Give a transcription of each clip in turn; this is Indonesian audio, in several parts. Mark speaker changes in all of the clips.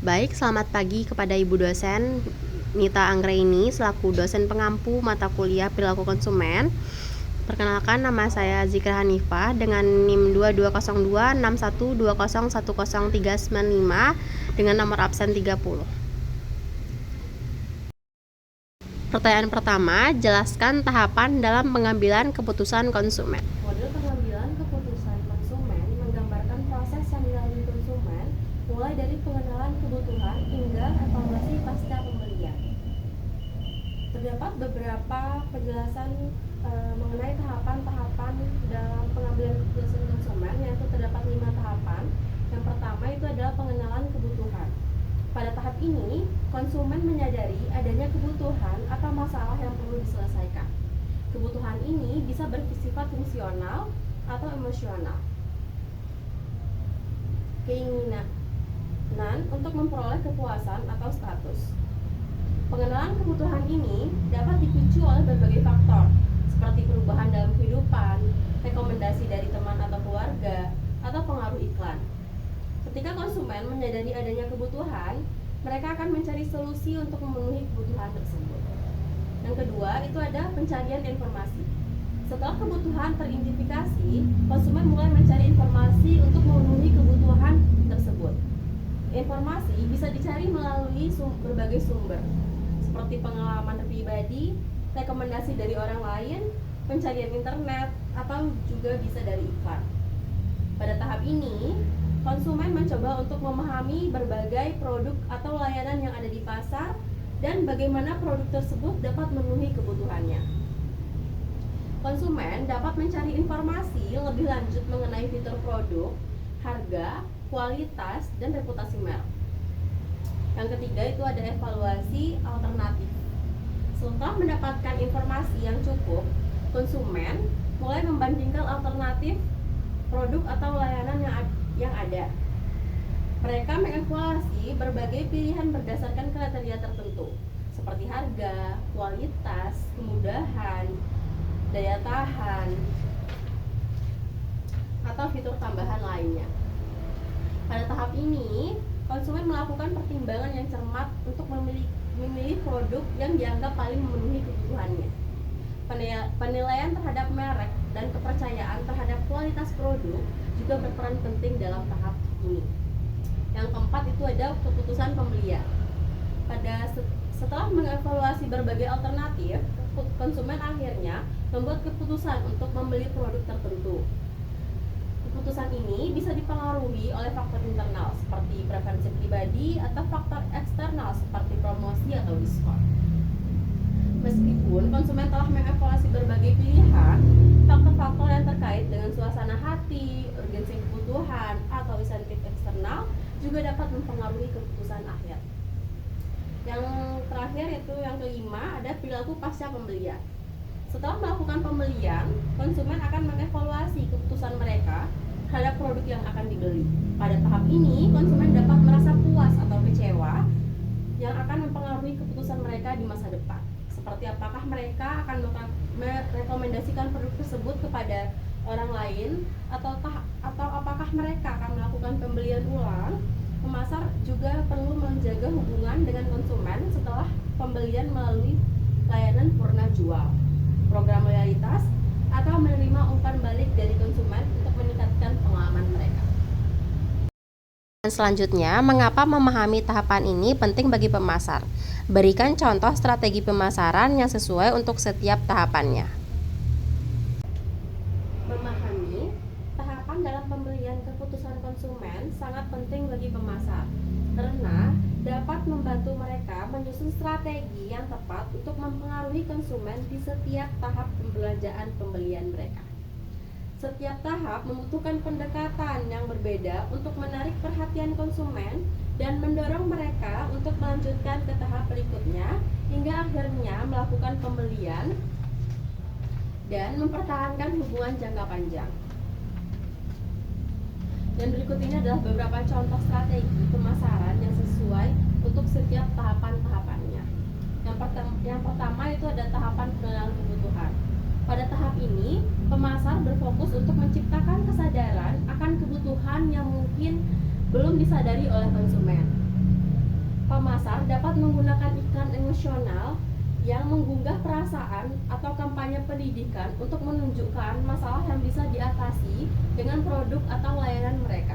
Speaker 1: Baik, selamat pagi kepada Ibu dosen Nita Anggraini selaku dosen pengampu mata kuliah perilaku konsumen. Perkenalkan, nama saya Zikra Hanifah dengan NIM 220261201035 dengan nomor absen 30. Pertanyaan pertama, jelaskan tahapan dalam pengambilan keputusan konsumen.
Speaker 2: Model pengambilan keputusan konsumen menggambarkan proses yang dilalui konsumen mulai dari pengenalan kebutuhan hingga evaluasi pasca pembelian. Terdapat beberapa penjelasan mengenai tahapan-tahapan dalam pengambilan keputusan konsumen, yaitu terdapat 5 tahapan. Yang pertama itu adalah pengenalan kebutuhan. Pada tahap ini, konsumen menyadari adanya kebutuhan atau masalah yang perlu diselesaikan. Kebutuhan ini bisa bersifat fungsional atau emosional. Keinginan untuk memperoleh kepuasan atau status. Pengenalan kebutuhan ini dapat dipicu oleh berbagai faktor, seperti perubahan dalam kehidupan, rekomendasi dari teman atau keluarga, atau pengaruh iklan. Ketika konsumen menyadari adanya kebutuhan, mereka akan mencari solusi untuk memenuhi kebutuhan tersebut. Yang kedua, itu ada pencarian informasi. Setelah kebutuhan teridentifikasi, konsumen mulai mencari informasi untuk memenuhi kebutuhan tersebut. Informasi bisa dicari melalui berbagai sumber, seperti pengalaman pribadi, rekomendasi dari orang lain, pencarian internet, atau juga bisa dari iklan. Pada tahap ini, konsumen mencoba untuk memahami berbagai produk atau layanan yang ada di pasar dan bagaimana produk tersebut dapat memenuhi kebutuhannya. Konsumen dapat mencari informasi lebih lanjut mengenai fitur produk, harga, kualitas, dan reputasi merek. Yang ketiga itu ada evaluasi alternatif. Setelah mendapatkan informasi yang cukup, konsumen mulai membandingkan alternatif produk atau layanan yang ada. Mereka mengevaluasi berbagai pilihan berdasarkan kriteria tertentu, seperti harga, kualitas, kemudahan, daya tahan, atau fitur tambahan lainnya. Pada tahap ini, konsumen melakukan pertimbangan yang cermat untuk memilih produk yang dianggap paling memenuhi kebutuhannya. Penilaian terhadap merek dan kepercayaan terhadap kualitas produk juga berperan penting dalam tahap ini. Yang keempat itu ada keputusan pembelian. Setelah mengevaluasi berbagai alternatif, konsumen akhirnya membuat keputusan untuk membeli produk tertentu. Keputusan ini bisa dipengaruhi oleh faktor internal seperti preferensi pribadi atau faktor eksternal seperti promosi atau diskon. Meskipun konsumen telah mengevaluasi berbagai pilihan, faktor-faktor yang terkait dengan suasana hati, urgensi kebutuhan, atau insentif eksternal juga dapat mempengaruhi keputusan akhir. Yang terakhir yaitu yang kelima, ada perilaku pasca pembelian. Setelah melakukan pembelian, konsumen akan mengevaluasi keputusan mereka terhadap produk yang akan dibeli. Pada tahap ini, konsumen dapat merasa puas atau kecewa yang akan mempengaruhi keputusan mereka di masa depan. Seperti apakah mereka akan merekomendasikan produk tersebut kepada orang lain, atau apakah mereka akan melakukan pembelian ulang. Pemasar juga perlu menjaga hubungan dengan konsumen setelah pembelian melalui layanan purna jual, program loyalitas, atau menerima umpan balik dari konsumen untuk meningkatkan pengalaman mereka.
Speaker 1: Dan selanjutnya, mengapa memahami tahapan ini penting bagi pemasar? Berikan contoh strategi pemasaran yang sesuai untuk setiap tahapannya.
Speaker 2: Memahami tahapan dalam pembelian keputusan konsumen sangat penting bagi pemasar karena dapat membantu mereka menyusun strategi yang tepat untuk mempengaruhi konsumen di setiap tahap pembelanjaan pembelian mereka. Setiap tahap membutuhkan pendekatan yang berbeda untuk menarik perhatian konsumen dan mendorong mereka untuk melanjutkan ke tahap berikutnya hingga akhirnya melakukan pembelian dan mempertahankan hubungan jangka panjang. Dan berikut ini adalah beberapa contoh strategi pemasaran yang sesuai untuk setiap tahapan-tahapannya. Yang pertama itu ada tahapan pengenalan kebutuhan. Pada tahap ini, pemasar berfokus untuk menciptakan kesadaran akan kebutuhan yang mungkin belum disadari oleh konsumen. Pemasar dapat menggunakan iklan emosional yang menggugah perasaan atau kampanye pendidikan untuk menunjukkan masalah yang bisa diatasi dengan produk atau layanan mereka.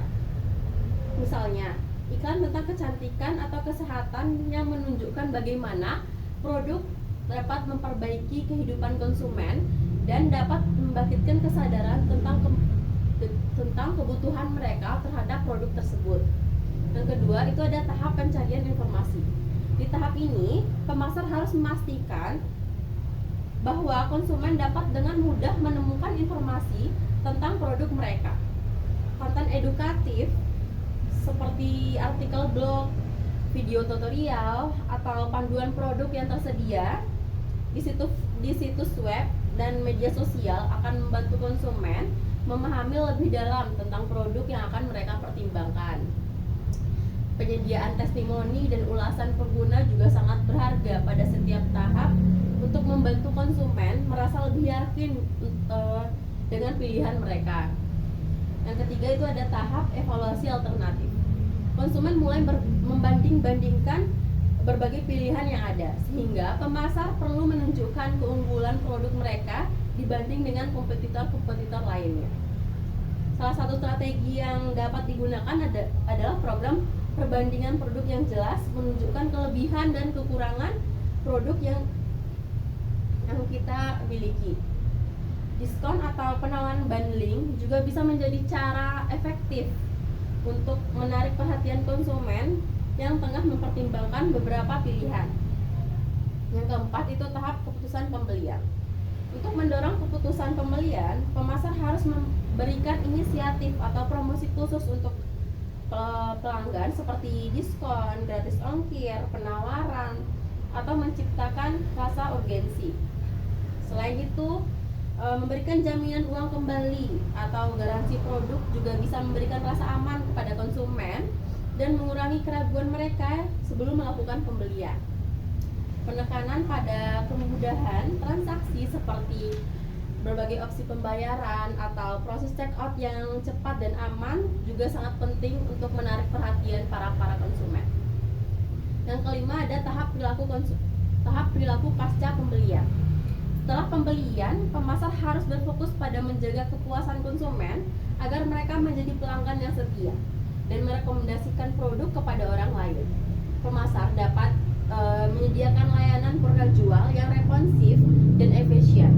Speaker 2: Misalnya, iklan tentang kecantikan atau kesehatan yang menunjukkan bagaimana produk dapat memperbaiki kehidupan konsumen dan dapat membangkitkan kesadaran tentang kebutuhan mereka terhadap produk tersebut. Yang kedua, itu ada tahap pencarian informasi. Di tahap ini, pemasar harus memastikan bahwa konsumen dapat dengan mudah menemukan informasi tentang produk mereka. Konten edukatif seperti artikel blog, video tutorial, atau panduan produk yang tersedia di situs web dan media sosial akan membantu konsumen memahami lebih dalam tentang produk yang akan mereka pertimbangkan. Penyediaan testimoni dan ulasan pengguna juga sangat berharga pada setiap tahap untuk membantu konsumen merasa lebih yakin dengan pilihan mereka. Yang ketiga itu ada tahap evaluasi alternatif. Konsumen mulai membanding-bandingkan berbagai pilihan yang ada, sehingga pemasar perlu menunjukkan keunggulan produk mereka dibanding dengan kompetitor-kompetitor lainnya. Salah satu strategi yang dapat digunakan adalah program perbandingan produk yang jelas, menunjukkan kelebihan dan kekurangan produk yang kita miliki. Diskon atau penawaran bundling juga bisa menjadi cara efektif untuk menarik perhatian konsumen yang tengah mempertimbangkan beberapa pilihan. Yang keempat itu tahap keputusan pembelian. Untuk mendorong keputusan pembelian, pemasar harus memberikan inisiatif atau promosi khusus untuk pelanggan seperti diskon, gratis ongkir, penawaran, atau menciptakan rasa urgensi. Selain itu, memberikan jaminan uang kembali atau garansi produk juga bisa memberikan rasa aman kepada konsumen dan mengurangi keraguan mereka sebelum melakukan pembelian. Penekanan pada kemudahan transaksi seperti berbagai opsi pembayaran atau proses check out yang cepat dan aman juga sangat penting untuk menarik perhatian para konsumen. Yang kelima ada tahap perilaku pasca pembelian. Setelah pembelian, pemasar harus berfokus pada menjaga kepuasan konsumen agar mereka menjadi pelanggan yang setia dan merekomendasikan produk kepada orang lain. Pemasar dapat menyediakan layanan portal jual yang responsif dan efisien,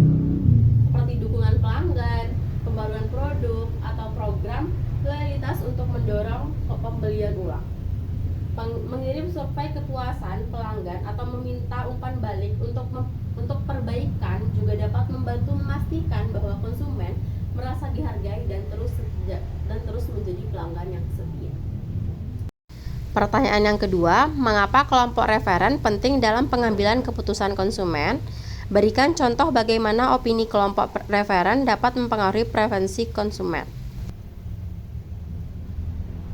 Speaker 2: seperti dukungan pelanggan, pembaruan produk, atau program loyalitas untuk mendorong pembelian ulang. Mengirim survei kepuasan pelanggan atau meminta umpan balik untuk perbaikan juga dapat membantu memastikan bahwa konsumen merasa dihargai dan terus menjadi pelanggan yang setia.
Speaker 1: Pertanyaan yang kedua, mengapa kelompok referen penting dalam pengambilan keputusan konsumen? Berikan contoh bagaimana opini kelompok referen dapat mempengaruhi preferensi konsumen.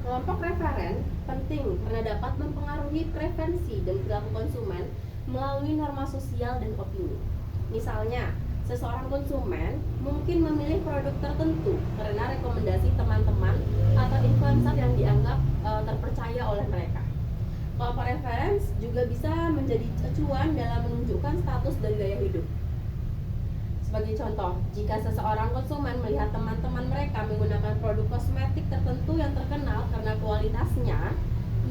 Speaker 2: Kelompok referen penting karena dapat mempengaruhi preferensi dan perilaku konsumen melalui norma sosial dan opini. Misalnya, seseorang konsumen mungkin memilih produk tertentu karena rekomendasi teman-teman atau influencer yang dianggap terpercaya oleh mereka. Kelompok reference juga bisa menjadi acuan dalam menunjukkan status dan gaya hidup. Sebagai contoh, jika seseorang konsumen melihat teman-teman mereka menggunakan produk kosmetik tertentu yang terkenal karena kualitasnya,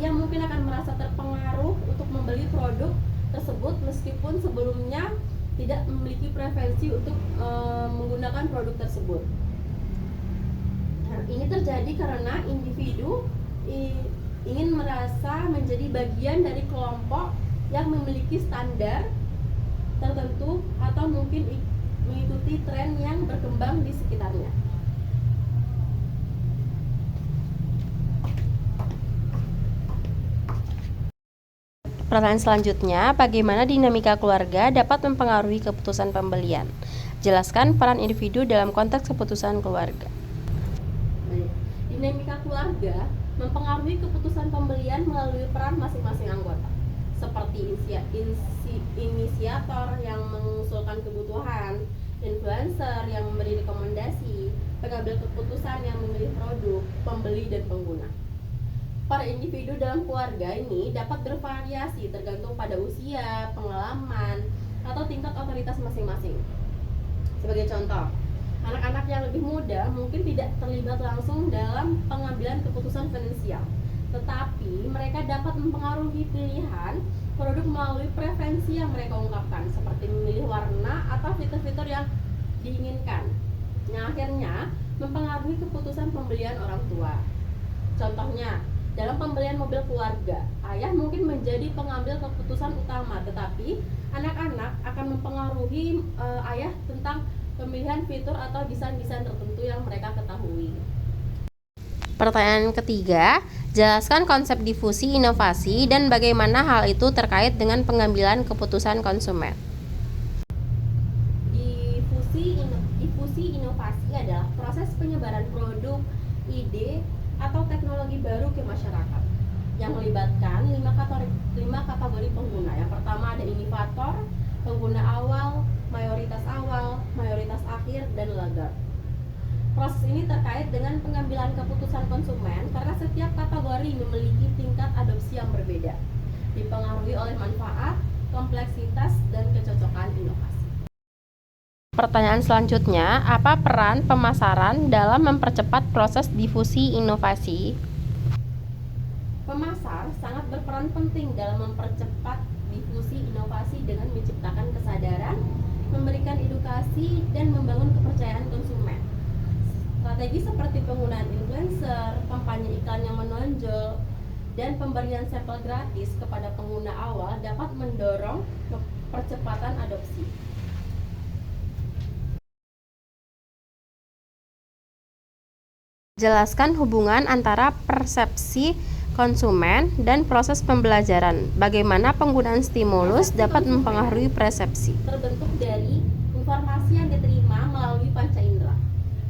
Speaker 2: ia mungkin akan merasa terpengaruh untuk membeli produk tersebut meskipun sebelumnya tidak memiliki preferensi untuk menggunakan produk tersebut. Nah, ini terjadi karena individu ingin merasa menjadi bagian dari kelompok yang memiliki standar tertentu atau mungkin mengikuti tren yang berkembang di sekitarnya.
Speaker 1: Pertanyaan selanjutnya, bagaimana dinamika keluarga dapat mempengaruhi keputusan pembelian? Jelaskan peran individu dalam konteks keputusan keluarga.
Speaker 2: Dinamika keluarga mempengaruhi keputusan pembelian melalui peran masing-masing anggota, seperti inisiator yang mengusulkan kebutuhan, influencer yang memberi rekomendasi, pengambil keputusan yang memilih produk, pembeli, dan pengguna. Per individu dalam keluarga ini dapat bervariasi tergantung pada usia, pengalaman, atau tingkat otoritas masing-masing. Sebagai contoh, anak-anak yang lebih muda mungkin tidak terlibat langsung dalam pengambilan keputusan finansial, tetapi mereka dapat mempengaruhi pilihan produk melalui preferensi yang mereka ungkapkan, seperti memilih warna atau fitur-fitur yang diinginkan, yang akhirnya mempengaruhi keputusan pembelian orang tua. Contohnya, dalam pembelian mobil keluarga, ayah mungkin menjadi pengambil keputusan utama, tetapi anak-anak akan mempengaruhi ayah tentang pemilihan fitur atau desain-desain tertentu yang mereka ketahui.
Speaker 1: Pertanyaan ketiga, jelaskan konsep difusi inovasi dan bagaimana hal itu terkait dengan pengambilan keputusan konsumen.
Speaker 2: Difusi inovasi adalah proses penyebaran produk, ide, atau teknologi baru ke masyarakat yang melibatkan 5 kategori pengguna. Yang pertama ada inovator, pengguna awal, mayoritas akhir, dan laggard. Proses ini terkait dengan pengambilan keputusan konsumen karena setiap kategori memiliki tingkat adopsi yang berbeda, dipengaruhi oleh manfaat, kompleksitas, dan kecocokan inovasi.
Speaker 1: Pertanyaan selanjutnya, apa peran pemasaran dalam mempercepat proses difusi inovasi?
Speaker 2: Pemasar sangat berperan penting dalam mempercepat difusi inovasi dengan menciptakan kesadaran, memberikan edukasi, dan membangun kepercayaan konsumen. Strategi seperti penggunaan influencer, kampanye iklan yang menonjol, dan pemberian sampel gratis kepada pengguna awal dapat mendorong percepatan adopsi.
Speaker 1: Jelaskan hubungan antara persepsi konsumen dan proses pembelajaran. Bagaimana penggunaan stimulus dapat mempengaruhi persepsi?
Speaker 2: Terbentuk dari informasi yang diterima melalui panca indera.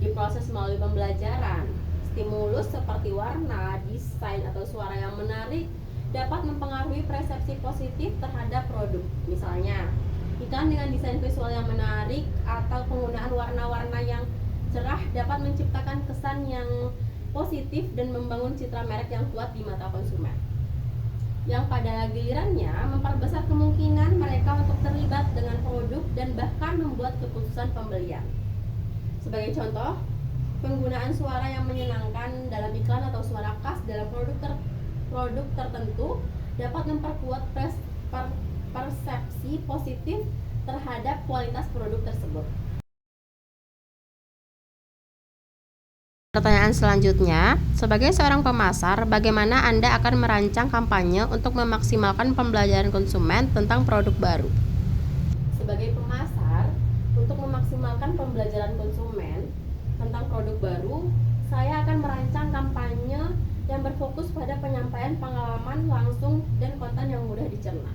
Speaker 2: Diproses melalui pembelajaran. Stimulus seperti warna, desain, atau suara yang menarik dapat mempengaruhi persepsi positif terhadap produk. Misalnya, iklan dengan desain visual yang menarik atau penggunaan warna-warna yang cerah dapat menciptakan kesan yang positif dan membangun citra merek yang kuat di mata konsumen, yang pada gilirannya memperbesar kemungkinan mereka untuk terlibat dengan produk dan bahkan membuat keputusan pembelian. Sebagai contoh, penggunaan suara yang menyenangkan dalam iklan atau suara khas dalam produk tertentu dapat memperkuat persepsi positif terhadap kualitas produk tersebut.
Speaker 1: Pertanyaan selanjutnya, sebagai seorang pemasar, bagaimana Anda akan merancang kampanye untuk memaksimalkan pembelajaran konsumen tentang produk baru?
Speaker 2: Sebagai pemasar, untuk memaksimalkan pembelajaran konsumen tentang produk baru, saya akan merancang kampanye yang berfokus pada penyampaian pengalaman langsung dan konten yang mudah dicerna.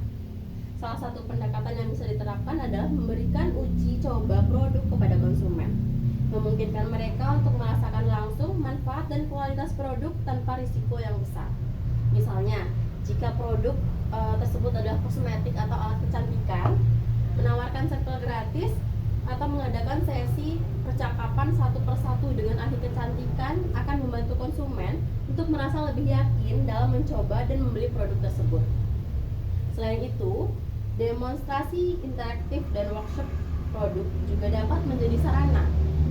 Speaker 2: Salah satu pendekatan yang bisa diterapkan adalah memberikan uji coba produk kepada konsumen, memungkinkan mereka untuk merasakan langsung manfaat dan kualitas produk tanpa risiko yang besar. Misalnya, jika produk tersebut adalah kosmetik atau alat kecantikan, menawarkan sampel gratis atau mengadakan sesi percakapan satu persatu dengan ahli kecantikan akan membantu konsumen untuk merasa lebih yakin dalam mencoba dan membeli produk tersebut. Selain itu, demonstrasi interaktif dan workshop produk juga dapat menjadi sarana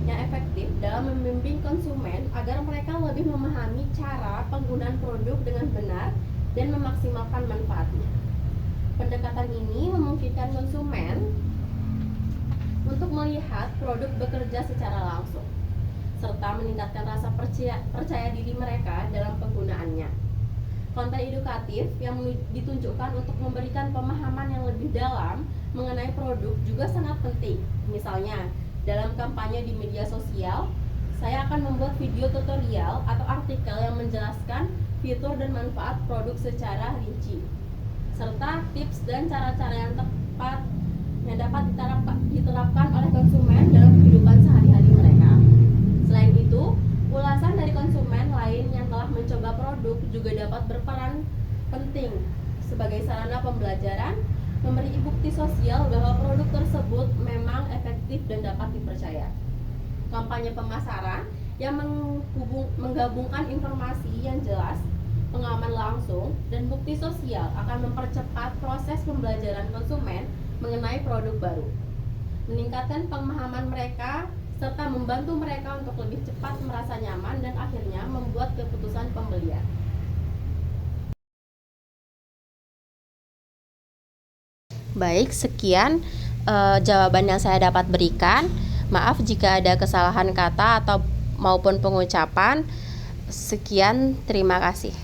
Speaker 2: yang efektif dalam membimbing konsumen agar mereka lebih memahami cara penggunaan produk dengan benar dan memaksimalkan manfaatnya. Pendekatan ini memungkinkan konsumen untuk melihat produk bekerja secara langsung, serta meningkatkan rasa percaya diri mereka dalam penggunaannya. Konten edukatif yang ditunjukkan untuk memberikan pemahaman yang lebih dalam mengenai produk juga sangat penting. Misalnya, dalam kampanye di media sosial, saya akan membuat video tutorial atau artikel yang menjelaskan fitur dan manfaat produk secara rinci, serta tips dan cara-cara yang tepat yang dapat diterapkan oleh konsumen dalam kehidupan sehari-hari mereka. Selain itu, ulasan dari konsumen lain yang telah mencoba produk juga dapat berperan penting sebagai sarana pembelajaran, memberi bukti sosial bahwa produk tersebut memang efektif dan dapat dipercaya. Kampanye pemasaran yang menggabungkan informasi yang jelas, pengalaman langsung, dan bukti sosial akan mempercepat proses pembelajaran konsumen mengenai produk baru, meningkatkan pemahaman mereka, serta membantu mereka untuk lebih cepat merasa nyaman dan akhirnya membuat keputusan pembelian.
Speaker 1: Baik, sekian jawaban yang saya dapat berikan. Maaf jika ada kesalahan kata atau maupun pengucapan. Sekian, terima kasih.